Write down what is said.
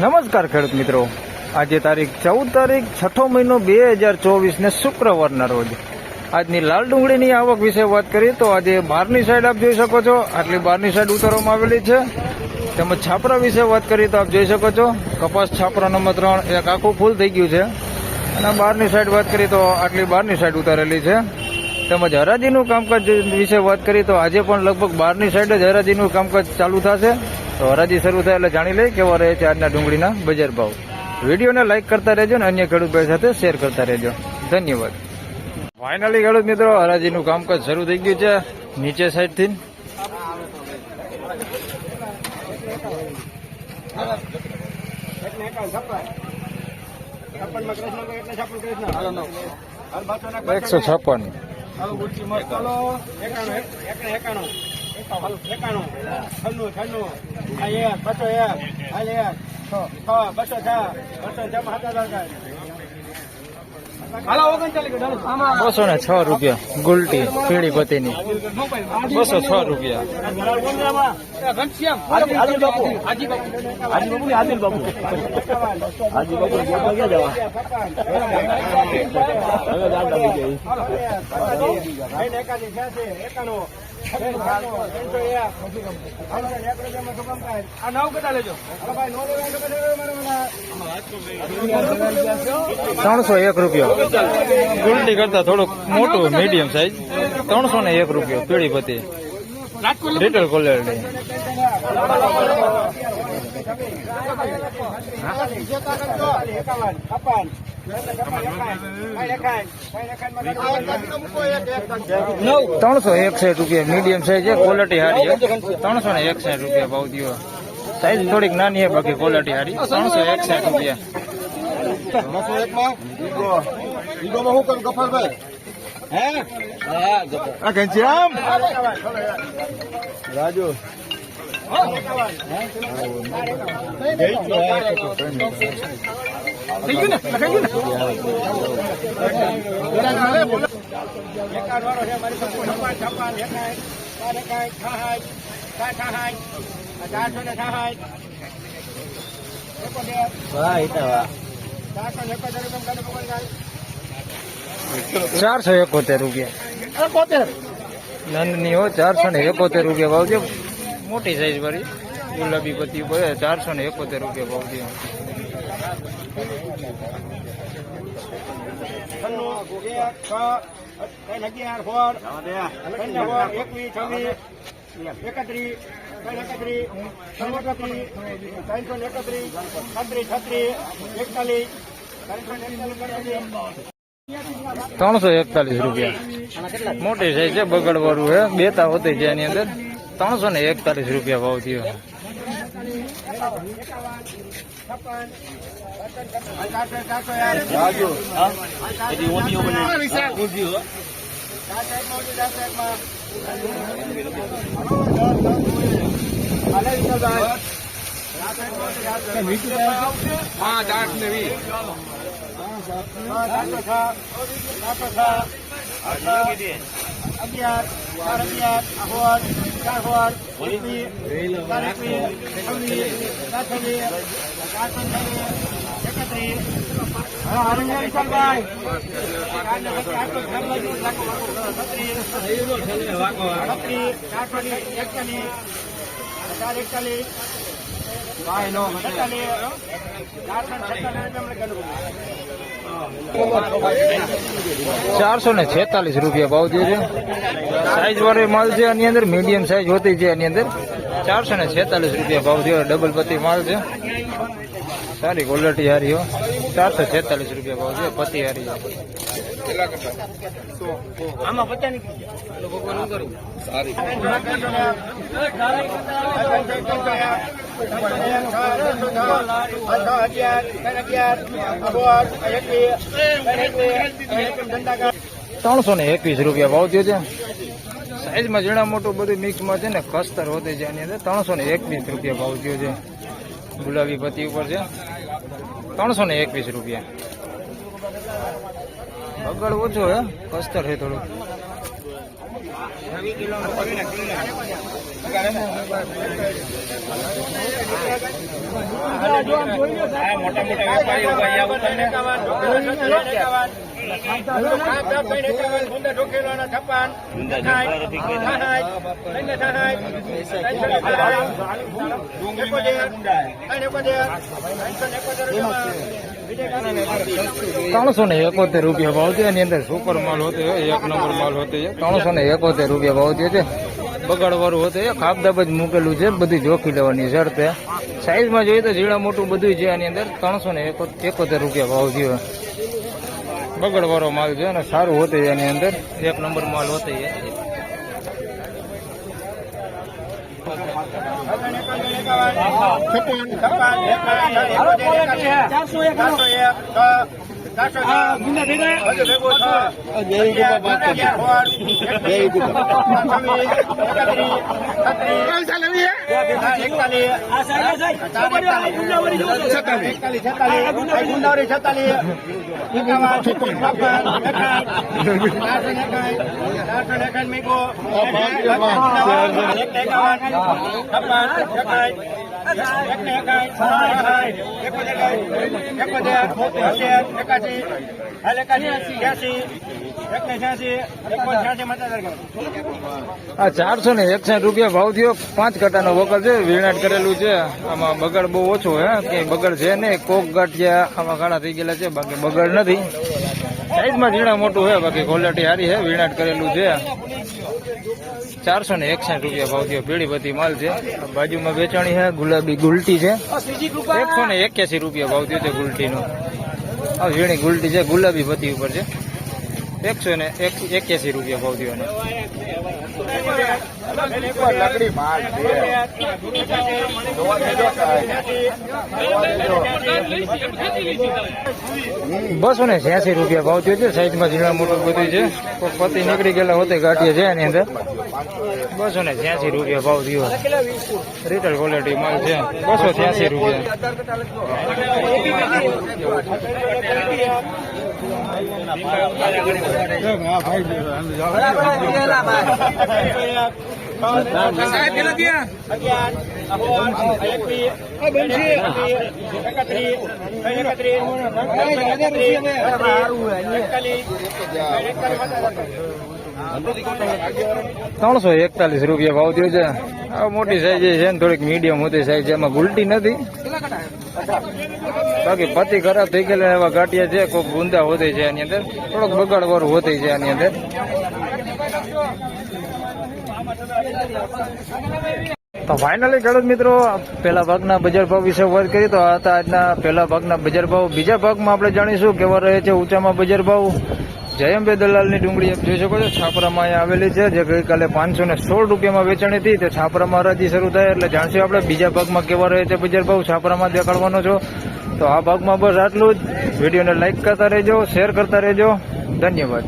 નમસ્કાર ખેડૂત મિત્રો, આજે તારીખ 14 છઠ્ઠો મહિનો 2024 ને શુક્રવારના રોજ આજની લાલ ડુંગળીની આવક વિશે વાત કરીએ તો આજે બહારની સાઈડ આપ જોઈ શકો છો, આટલી બહારની સાઈડ ઉતારવામાં આવેલી છે. તેમજ છાપરા વિશે વાત કરીએ તો આપ જોઈ શકો છો, કપાસ છાપરા નંબર 3 એક આખું ફૂલ થઈ ગયું છે. અને બહારની સાઈડ વાત કરીએ તો આટલી બહારની સાઈડ ઉતારેલી છે. તેમજ હરાજીનું કામકાજ વિશે વાત કરીએ તો આજે પણ લગભગ બહારની સાઈડ જ હરાજીનું કામકાજ ચાલુ થશે. તો હરાજી શરૂ થાય એટલે જાણી લઈએ કેવા રહે છે આજના ડુંગળીના બજાર ભાવ. વિડીયોને લાઇક કરતા રહેજો અને અન્ય ખેડૂત ભાઈ સાથે શેર કરતા રહેજો. ધન્યવાદ. ફાઇનલી ખેડૂત મિત્રો, હરાજીનું કામકાજ શરૂ થઈ ગયું છે નીચે સાઈડથી. એકસો 56 206 રૂપિયા ગુલટી પીળી પત્તીની 206 રૂપિયા. ₹301 ગુલટી કરતા થોડુંક મોટું મીડિયમ સાઈઝ 301 રૂપિયા પીળી પત્તી રિટેલ ક્વોલિટી. ₹361 મીડિયમ સાઈઝ છે, ક્વોલિટી સારી છે. 361 રૂપિયા ભાવ દીધો. સાઈઝ થોડીક નાની છે, બાકી ક્વોલિટી સારી. 361 રૂપિયા. રાજુ ₹471 નંદની હો 471 રૂપિયા ભાવ છે. મોટી સાઈઝ વાળી ગુલાબી પત્તી ઉપર 471 રૂપિયા ભાવ છે. ₹341 મોટી સાઈઝ છે, બગડ વાળું છે, બેતા હોતી છે એની અંદર. 341 રૂપિયા ભાવ થયો. ₹446 રૂપિયા ભાવ દે છે. સાઈઝ વાળો માલ છે એની અંદર, મીડિયમ સાઈઝ હોતી છે એની અંદર. 446 રૂપિયા ભાવ થયો. ડબલ પત્તી માલ છે, સારી ક્વોલિટી સારી હો. 446 રૂપિયા ભાવ છે, પત્તી સારી. આમાં પત્તા નીકળી ₹321 રૂપિયા ભાવ થયો છે. સાઈઝમાં ઝીણા મોટું બધું મિક્સમાં છે ને, કસ્તર હોતી છે એની અંદર. 321 રૂપિયા ભાવ થયો છે. ગુલાબી પત્તી ઉપર છે. 321 રૂપિયા. બગડ ઓછો હે, કસ્તર છે થોડું. ₹371 ભાવ છે. એની અંદર સુપર માલ હોતો હોય, એક નંબર માલ હોતો છે. ₹371 ભાવ છે. બગાડવાળું હોતું છે, ખાબદાબ જ મૂકેલું છે. બધી જોખી લેવાની શરતે. સાઈઝમાં જોઈએ તો ઝીણા મોટું બધું છે. આની અંદર ₹371 ભાવ થયો. બગડવાળો માલ છે અને સારું હોતું છે. એની અંદર એક નંબર માલ હોતો છે. આ ₹461 ભાવ થયો. 5 કટાનો વકલ છે. વીણાટ કરેલું છે. આમાં બગડ બહુ ઓછો હે, કે બગડ છે ને. કોક ગાંઠિયા આમાં કાળા થઈ ગયેલા છે, બાકી બગડ નથી. સાઈઝમાં ઝીણા મોટું છે, બાકી ક્વોલિટી સારી છે. વીણાટ કરેલું છે. ₹461 ભાવ થયો. પેઢી બધી માલ છે. બાજુમાં વેચાણી છે. ગુલાબી ગુલટી છે. ₹181 ભાવ થયો છે ગુલટીનો. આ ઝીણી ગુલટી છે, ગુલાબી પત્તી ઉપર છે. ₹181 ભાવ થયો. ₹286 ભાવ થયો છે. સાઈઝમાં ઝીણા મોટું બધું છે. પતિ નીકળી ગયેલા હોતે ગાંઠિયા છે એની અંદર. ₹286 ભાવ થયો. રિટેલ ક્વોલિટી માલ છે. ₹286. ₹341 ભાવ થયો છે. આ મોટી સાઈઝ છે ને થોડીક મીડિયમ હોતી સાઈઝ છે. એમાં ગુલટી નથી, બાકી પતિ ખરાબ થઈ ગયેલા એવા ગાંઠિયા છે. કોઈક ગુંદા હોતી છે એની અંદર. થોડોક બગાડવાળું હોતી છે એની અંદર. તો ફાઇનલી ખેડૂત મિત્રો, પહેલા ભાગના બજાર ભાવ વિશે વાત કરીએ તો આ હતા આજના પહેલા ભાગના બજાર ભાવ. બીજા ભાગમાં આપણે જાણીશું કેવા રહે છે ઊંચામાં બજાર ભાવ. જયંબે દલાલની ડુંગળી આપ જોઈ શકો છો. છાપરામાં અહીંયા આવેલી છે, જે ગઈકાલે ₹516 વેચાણી હતી. તે છાપરામાં હરાજી શરૂ થાય એટલે જાણશું આપણે બીજા ભાગમાં કેવા રહે છે બજાર ભાવ. છાપરામાં દેખાડવાનો છો. તો આ ભાગમાં બસ આટલું જ. વિડીયોને લાઈક કરતા રહેજો, શેર કરતા રહેજો. ધન્યવાદ.